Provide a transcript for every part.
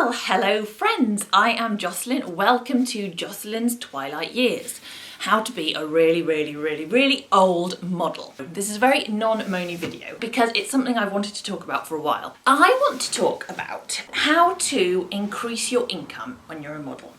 Well, hello friends, I am Jocelyn. Welcome to Jocelyn's Twilight Years. How to be a really old model. This is a very non-money video because it's something I've wanted to talk about for a while. I want to talk about how to increase your income when you're a model.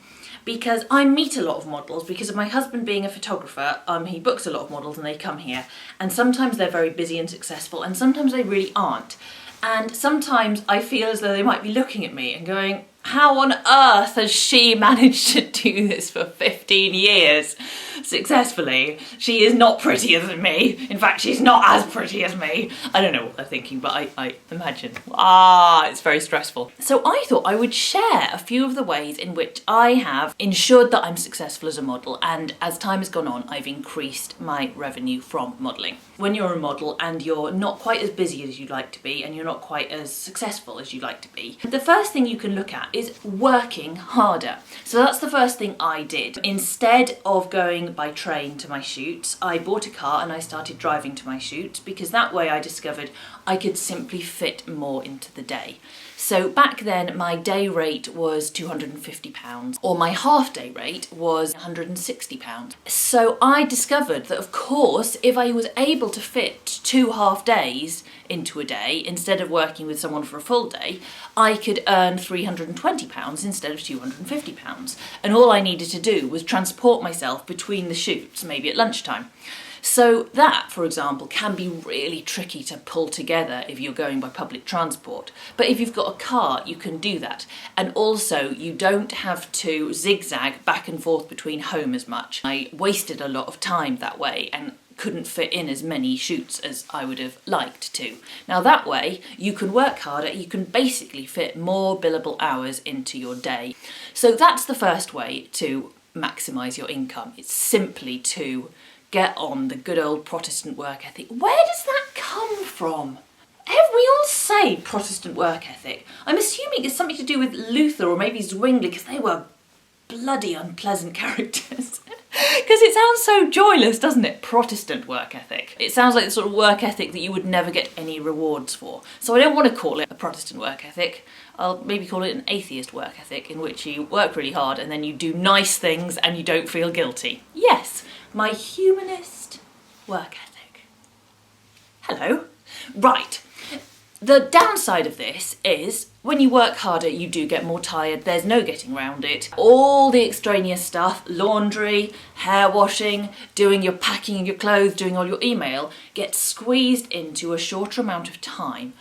Because I meet a lot of models because of my husband being a photographer. He books a lot of models and they come here, and sometimes they're very busy and successful and sometimes they really aren't. And sometimes I feel as though they might be looking at me and going, how on earth has she managed to do this for 15 years successfully? She is not prettier than me. In fact, she's not as pretty as me. I don't know what they're thinking, but I imagine, it's very stressful. So I thought I would share a few of the ways in which I have ensured that I'm successful as a model, and as time has gone on, I've increased my revenue from modelling. When you're a model and you're not quite as busy as you'd like to be, and you're not quite as successful as you'd like to be, the first thing you can look at is working harder. So that's the first thing I did. Instead of going by train to my shoots, I bought a car and I started driving to my shoots, because that way I discovered I could simply fit more into the day. So back then my day rate was £250, or my half day rate was £160. So I discovered that, of course, if I was able to fit 2 half days into a day instead of working with someone for a full day, I could earn £320 instead of £250. And all I needed to do was transport myself between the shoots, maybe at lunchtime. So that, for example, can be really tricky to pull together if you're going by public transport. But if you've got a car, you can do that. And also, you don't have to zigzag back and forth between home as much. I wasted a lot of time that way and couldn't fit in as many shoots as I would have liked to. Now that way, you can work harder, you can basically fit more billable hours into your day. So that's the first way to maximise your income. It's simply to get on the good old Protestant work ethic. Where does that come from? We all say Protestant work ethic. I'm assuming it's something to do with Luther or maybe Zwingli, because they were bloody unpleasant characters. Because it sounds so joyless, doesn't it? Protestant work ethic. It sounds like the sort of work ethic that you would never get any rewards for. So I don't want to call it a Protestant work ethic. I'll maybe call it an atheist work ethic, in which you work really hard and then you do nice things and you don't feel guilty. Yes, my humanist work ethic. Hello. Right. The downside of this is when you work harder, you do get more tired. There's no getting around it. All the extraneous stuff, laundry, hair washing, doing your packing of your clothes, doing all your email, gets squeezed into a shorter amount of time.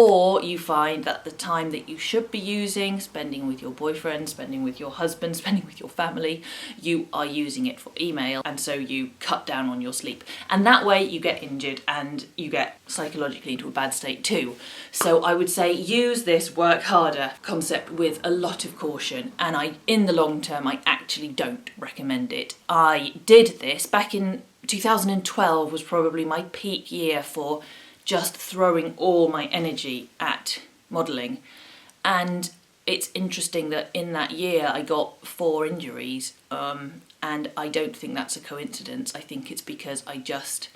Or you find that the time that you should be using, spending with your boyfriend, spending with your husband, spending with your family, you are using it for email, and so you cut down on your sleep. And that way you get injured and you get psychologically into a bad state too. So I would say use this work harder concept with a lot of caution, and in the long term, I actually don't recommend it. I did this back in 2012 was probably my peak year for just throwing all my energy at modelling. And it's interesting that in that year I got 4 injuries, and I don't think that's a coincidence. I think it's because I just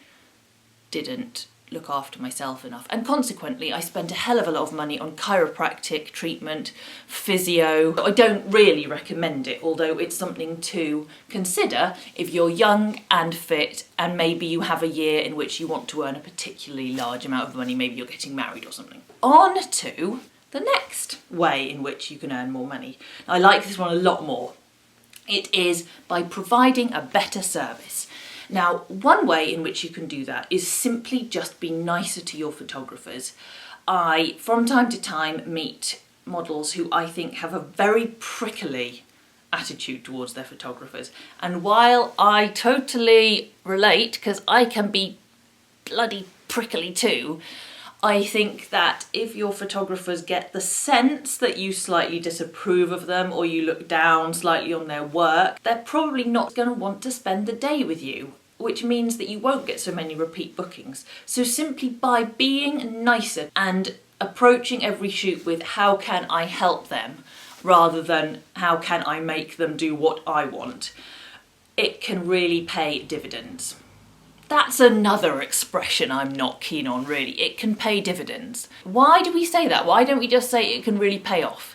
didn't look after myself enough, and consequently I spent a hell of a lot of money on chiropractic treatment, physio. I don't really recommend it, although it's something to consider if you're young and fit and maybe you have a year in which you want to earn a particularly large amount of money, maybe you're getting married or something. On to the next way in which you can earn more money. I like this one a lot more. It is by providing a better service. Now, one way in which you can do that is simply just be nicer to your photographers. I, from time to time, meet models who I think have a very prickly attitude towards their photographers. And while I totally relate, because I can be bloody prickly too, I think that if your photographers get the sense that you slightly disapprove of them or you look down slightly on their work, they're probably not going to want to spend the day with you, which means that you won't get so many repeat bookings. So simply by being nicer and approaching every shoot with how can I help them rather than how can I make them do what I want, it can really pay dividends. That's another expression I'm not keen on, really. It can pay dividends. Why do we say that? Why don't we just say it can really pay off?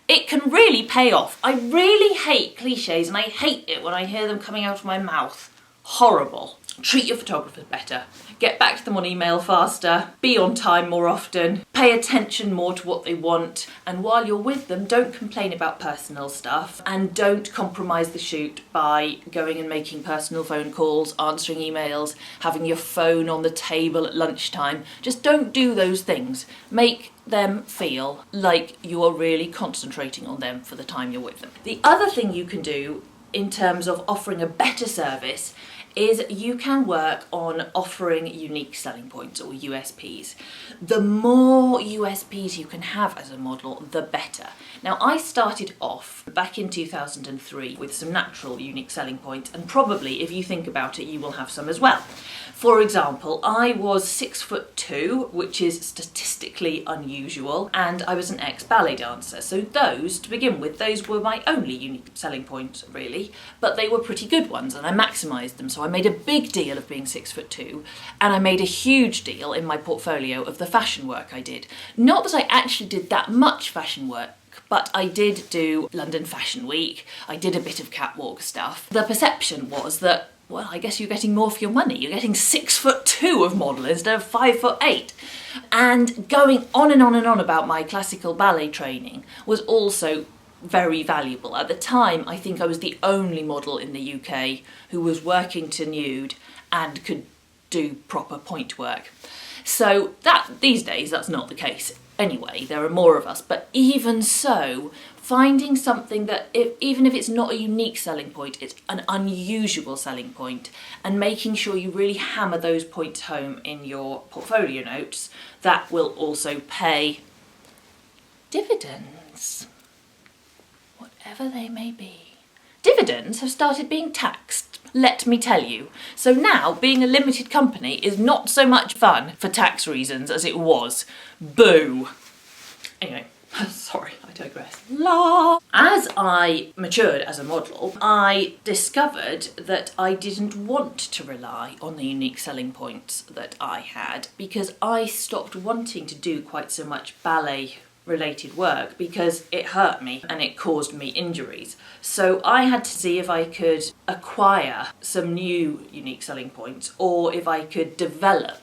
it can really pay off. I really hate cliches and I hate it when I hear them coming out of my mouth. Horrible. Treat your photographers better. Get back to them on email faster. Be on time more often. Pay attention more to what they want. And while you're with them, don't complain about personal stuff. And don't compromise the shoot by going and making personal phone calls, answering emails, having your phone on the table at lunchtime. Just don't do those things. Make them feel like you are really concentrating on them for the time you're with them. The other thing you can do in terms of offering a better service is you can work on offering unique selling points or USPs. The more USPs you can have as a model, the better. Now, I started off back in 2003 with some natural unique selling points, and probably if you think about it, you will have some as well. For example, I was 6'2", which is statistically unusual, and I was an ex-ballet dancer. So those, to begin with, those were my only unique selling points, really, but they were pretty good ones, and I maximised them. So I made a big deal of being 6'2", and I made a huge deal in my portfolio of the fashion work I did. Not that I actually did that much fashion work, but I did do London Fashion Week, I did a bit of catwalk stuff. The perception was that, well, I guess you're getting more for your money. You're getting 6'2" of model instead of 5'8". And going on and on and on about my classical ballet training was also very valuable. At the time, I think I was the only model in the UK who was working to nude and could do proper point work. So that these days, that's not the case. Anyway, there are more of us, but even so, finding something that, even if it's not a unique selling point, it's an unusual selling point, and making sure you really hammer those points home in your portfolio notes, that will also pay dividends, whatever they may be. Dividends have started being taxed, let me tell you. So now, being a limited company is not so much fun for tax reasons as it was. Boo! Anyway, sorry, I digress. La! As I matured as a model, I discovered that I didn't want to rely on the unique selling points that I had, because I stopped wanting to do quite so much ballet related work because it hurt me and it caused me injuries. So I had to see if I could acquire some new unique selling points, or if I could develop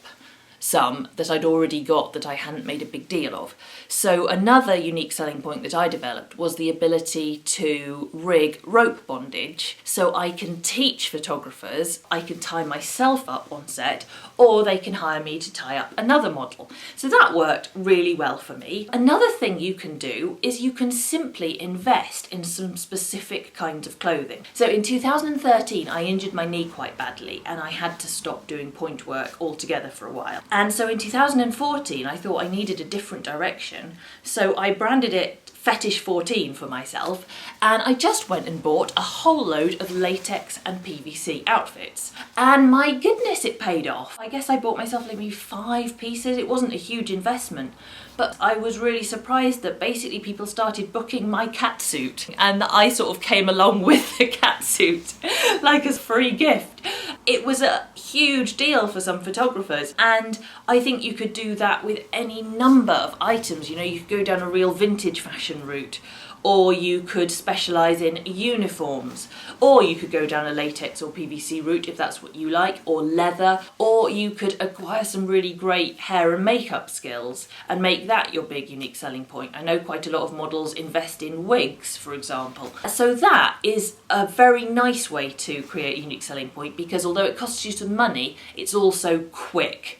some that I'd already got that I hadn't made a big deal of. So another unique selling point that I developed was the ability to rig rope bondage, so I can teach photographers, I can tie myself up on set, or they can hire me to tie up another model. So that worked really well for me. Another thing you can do is you can simply invest in some specific kinds of clothing. So in 2013, I injured my knee quite badly and I had to stop doing point work altogether for a while. And so in 2014, I thought I needed a different direction. So I branded it Fetish 14 for myself, and I just went and bought a whole load of latex and PVC outfits. And my goodness, it paid off. I guess I bought myself maybe 5 pieces. It wasn't a huge investment, but I was really surprised that basically people started booking my catsuit, and I sort of came along with the catsuit like as free gift. It was a huge deal for some photographers, and I think you could do that with any number of items. You know, you could go down a real vintage fashion route, or you could specialise in uniforms, or you could go down a latex or PVC route if that's what you like, or leather, or you could acquire some really great hair and makeup skills and make that your big unique selling point. I know quite a lot of models invest in wigs, for example. So that is a very nice way to create a unique selling point, because although it costs you some money, it's also quick.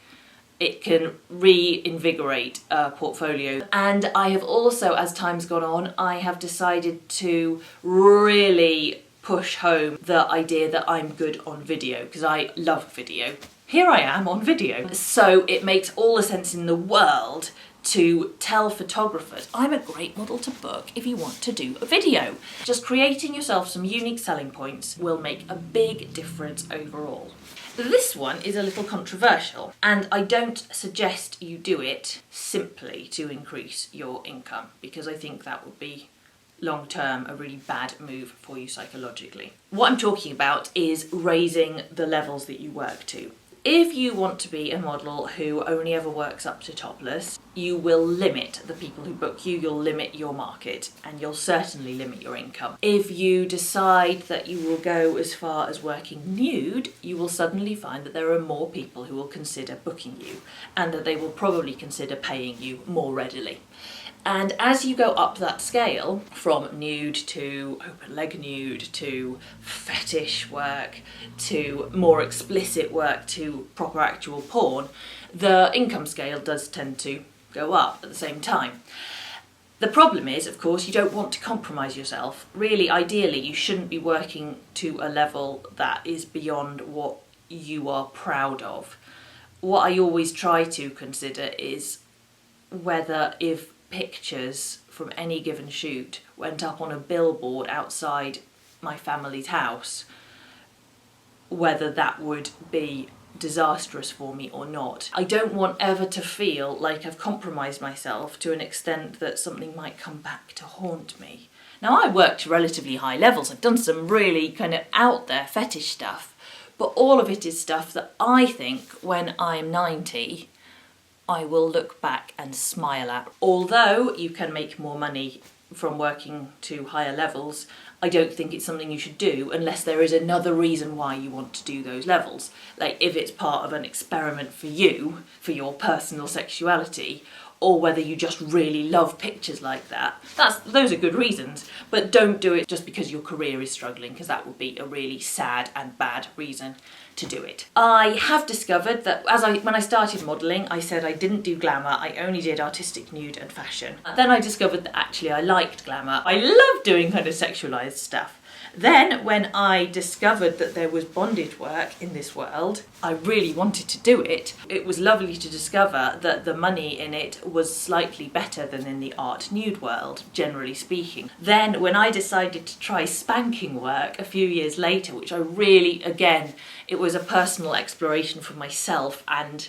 It can reinvigorate a portfolio. And I have also, as time's gone on, I have decided to really push home the idea that I'm good on video, because I love video. Here I am on video. So it makes all the sense in the world to tell photographers, I'm a great model to book if you want to do a video. Just creating yourself some unique selling points will make a big difference overall. This one is a little controversial, and I don't suggest you do it simply to increase your income, because I think that would be long term a really bad move for you psychologically. What I'm talking about is raising the levels that you work to. if you want to be a model who only ever works up to topless, you will limit the people who book you, you'll limit your market, and you'll certainly limit your income. If you decide that you will go as far as working nude, you will suddenly find that there are more people who will consider booking you, and that they will probably consider paying you more readily. And as you go up that scale, from nude to open leg nude to fetish work to more explicit work to proper actual porn, the income scale does tend to go up at the same time. The problem is, of course, you don't want to compromise yourself. Really, ideally, you shouldn't be working to a level that is beyond what you are proud of. What I always try to consider is whether if pictures from any given shoot went up on a billboard outside my family's house, whether that would be disastrous for me or not. I don't want ever to feel like I've compromised myself to an extent that something might come back to haunt me. Now, I work to relatively high levels. I've done some really kind of out there fetish stuff, but all of it is stuff that I think when I'm 90 I will look back and smile at. Although you can make more money from working to higher levels, I don't think it's something you should do unless there is another reason why you want to do those levels. Like if it's part of an experiment for you, for your personal sexuality, or whether you just really love pictures like that. Those are good reasons, but don't do it just because your career is struggling, because that would be a really sad and bad reason to do it. I have discovered that when I started modelling, I said I didn't do glamour, I only did artistic nude and fashion. Then I discovered that actually I liked glamour. I love doing kind of sexualised stuff. Then when I discovered that there was bondage work in this world, I really wanted to do it. It was lovely to discover that the money in it was slightly better than in the art nude world, generally speaking. Then when I decided to try spanking work a few years later, which I really, again, it was a personal exploration for myself and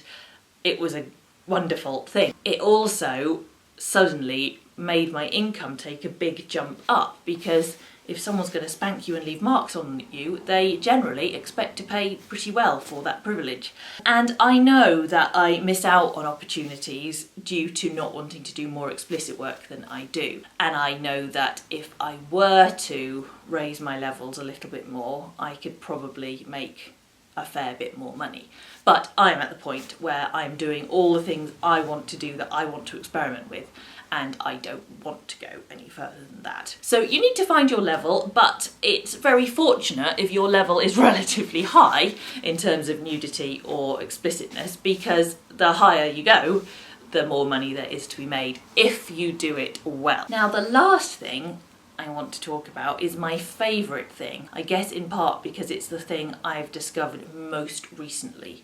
it was a wonderful thing. It also suddenly made my income take a big jump up, because if someone's going to spank you and leave marks on you, they generally expect to pay pretty well for that privilege. And I know that I miss out on opportunities due to not wanting to do more explicit work than I do. And I know that if I were to raise my levels a little bit more, I could probably make a fair bit more money. But I'm at the point where I'm doing all the things I want to do, that I want to experiment with, and I don't want to go any further than that. So you need to find your level, but it's very fortunate if your level is relatively high in terms of nudity or explicitness, because the higher you go, the more money there is to be made if you do it well. Now, the last thing I want to talk about is my favourite thing, I guess in part because it's the thing I've discovered most recently,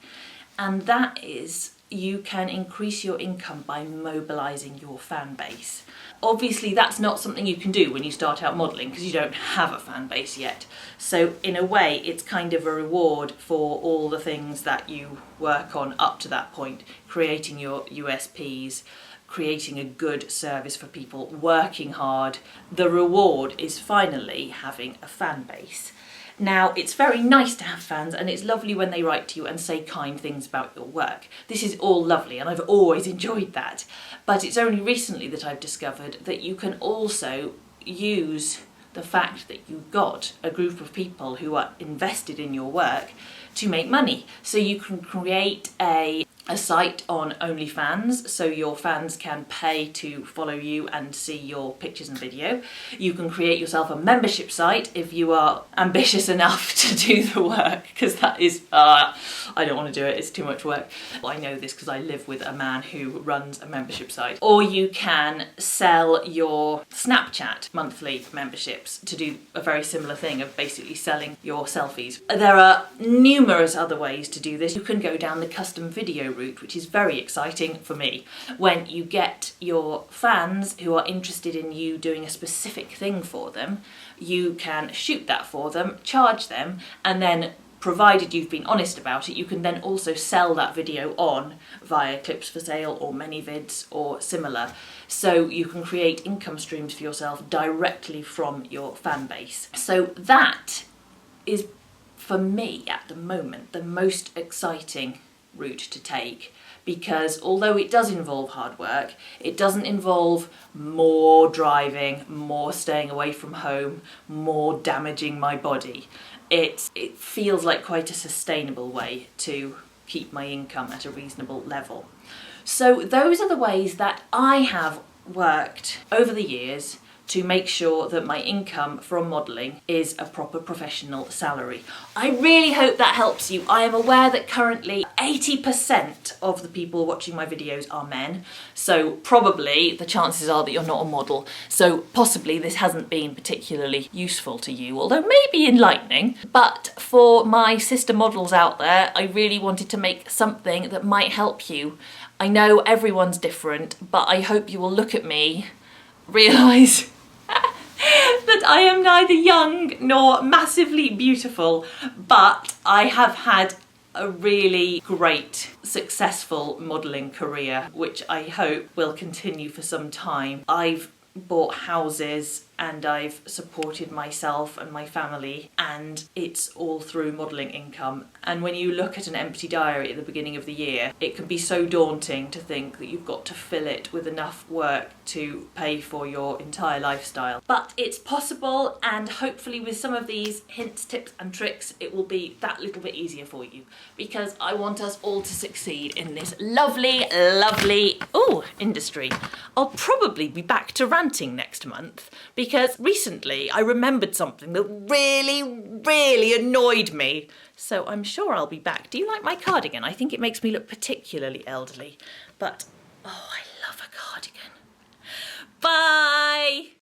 and that is you can increase your income by mobilising your fan base. Obviously that's not something you can do when you start out modelling because you don't have a fan base yet. So in a way it's kind of a reward for all the things that you work on up to that point, creating your USPs, creating a good service for people, working hard. The reward is finally having a fan base. Now, it's very nice to have fans, and it's lovely when they write to you and say kind things about your work. This is all lovely, and I've always enjoyed that. But it's only recently that I've discovered that you can also use the fact that you've got a group of people who are invested in your work to make money. So you can create a site on OnlyFans, so your fans can pay to follow you and see your pictures and video. You can create yourself a membership site if you are ambitious enough to do the work, because that is, I don't want to do it, it's too much work. I know this because I live with a man who runs a membership site. Or you can sell your Snapchat monthly memberships to do a very similar thing of basically selling your selfies. There are numerous other ways to do this. You can go down the custom video route, which is very exciting for me, when you get your fans who are interested in you doing a specific thing for them. You can shoot that for them, charge them, and then provided you've been honest about it, you can then also sell that video on via Clips for Sale or ManyVids or similar. So you can create income streams for yourself directly from your fan base. So that is for me at the moment, the most exciting route to take, because although it does involve hard work, it doesn't involve more driving, more staying away from home, more damaging my body. It feels like quite a sustainable way to keep my income at a reasonable level. So those are the ways that I have worked over the years to make sure that my income from modelling is a proper professional salary. I really hope that helps you. I am aware that currently 80% of the people watching my videos are men, so probably the chances are that you're not a model, so possibly this hasn't been particularly useful to you, although maybe enlightening. But for my sister models out there, I really wanted to make something that might help you. I know everyone's different, but I hope you will look at me, realise that I am neither young nor massively beautiful, but I have had a really great, successful modelling career, which I hope will continue for some time. I've bought houses and I've supported myself and my family, and it's all through modelling income. And when you look at an empty diary at the beginning of the year, it can be so daunting to think that you've got to fill it with enough work to pay for your entire lifestyle. But it's possible, and hopefully with some of these hints, tips and tricks, it will be that little bit easier for you, because I want us all to succeed in this lovely, lovely, industry. I'll probably be back to ranting next month, because recently I remembered something that really, really annoyed me. So I'm sure I'll be back. Do you like my cardigan? I think it makes me look particularly elderly, but oh, I love a cardigan. Bye!